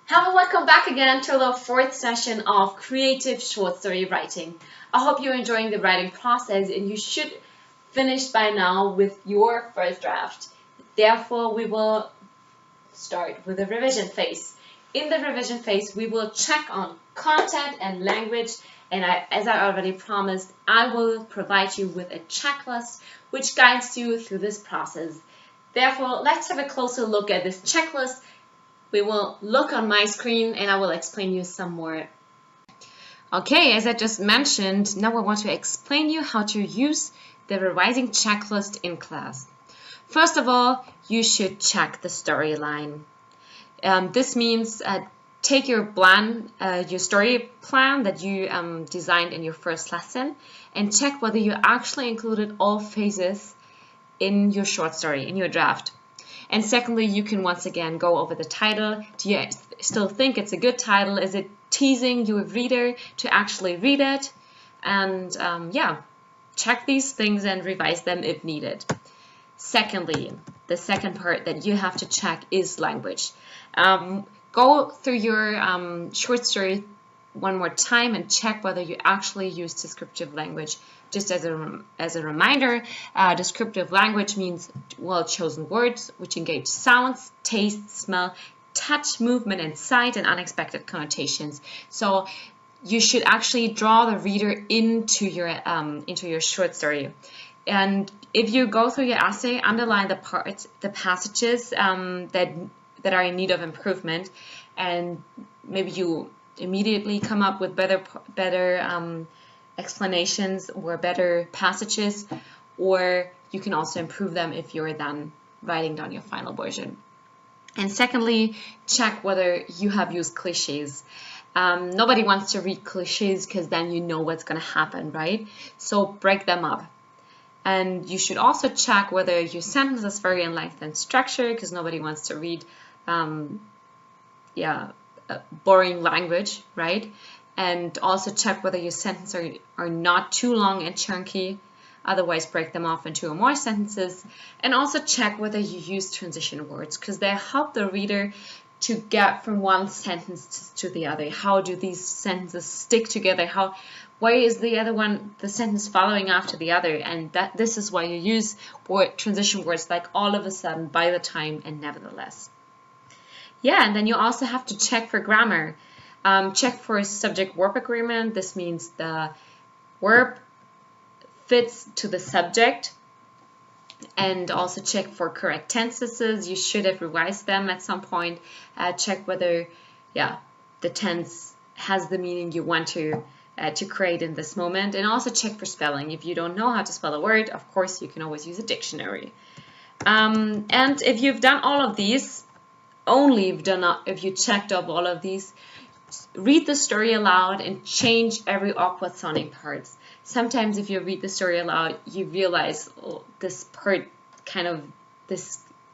Hello, welcome back again to the fourth session of creative short story writing. I hope you're enjoying the writing process and you should finish by now with your first draft. Therefore, we will start with the revision phase. In the revision phase, we will check on content and language, and as I already promised, I will provide you with a checklist which guides you through this process. Therefore, let's have a closer look at this checklist. We will look on my screen and I will explain you some more. Okay, as I just mentioned, now I want to explain you how to use the revising checklist in class. First of all, you should check the storyline. This means take your plan, your story plan that you designed in your first lesson and check whether you actually included all phases in your short story, in your draft. And secondly, you can once again go over the title. Do you still think it's a good title? Is it teasing your reader to actually read it? And yeah, check these things and revise them if needed. Secondly, the second part that you have to check is language. Go through your short story one more time and check whether you actually use descriptive language. Just as a reminder, descriptive language means well-chosen words which engage sounds, taste, smell, touch, movement, and sight, and unexpected connotations. So you should actually draw the reader into your short story. And if you go through your essay, underline the passages that are in need of improvement, and maybe you immediately come up with better explanations or better passages, or you can also improve them if you're then writing down your final version. And secondly, check whether you have used cliches. Nobody wants to read cliches because then you know what's going to happen, right? So break them up. And you should also check whether your sentence is very in length and structure, because nobody wants to read boring language, right? And also check whether your sentences are not too long and chunky, otherwise break them off into more sentences. And also check whether you use transition words, because they help the reader to get from one sentence to the other. How do these sentences stick together? Why is the sentence following after the other? And this is why you use transition words like all of a sudden, by the time, and nevertheless. Yeah, and then you also have to check for grammar. Check for subject-verb agreement. This means the verb fits to the subject. And also check for correct tenses. You should have revised them at some point. Check whether the tense has the meaning you want to create in this moment. And also check for spelling. If you don't know how to spell a word, of course, you can always use a dictionary. And if you've done all of these, if you checked up all of these, read the story aloud and change every awkward sounding parts. Sometimes if you read the story aloud, you realize this part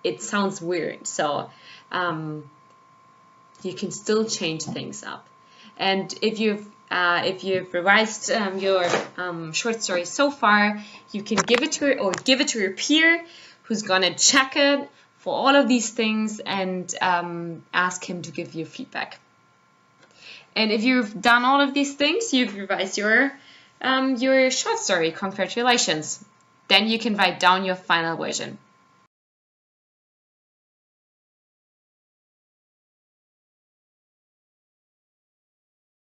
it sounds weird. So you can still change things up. And if you've revised your short story so far, you can give it to your peer who's gonna check it for all of these things and ask him to give you feedback. And if you've done all of these things, you've revised your short story. Congratulations. Then you can write down your final version.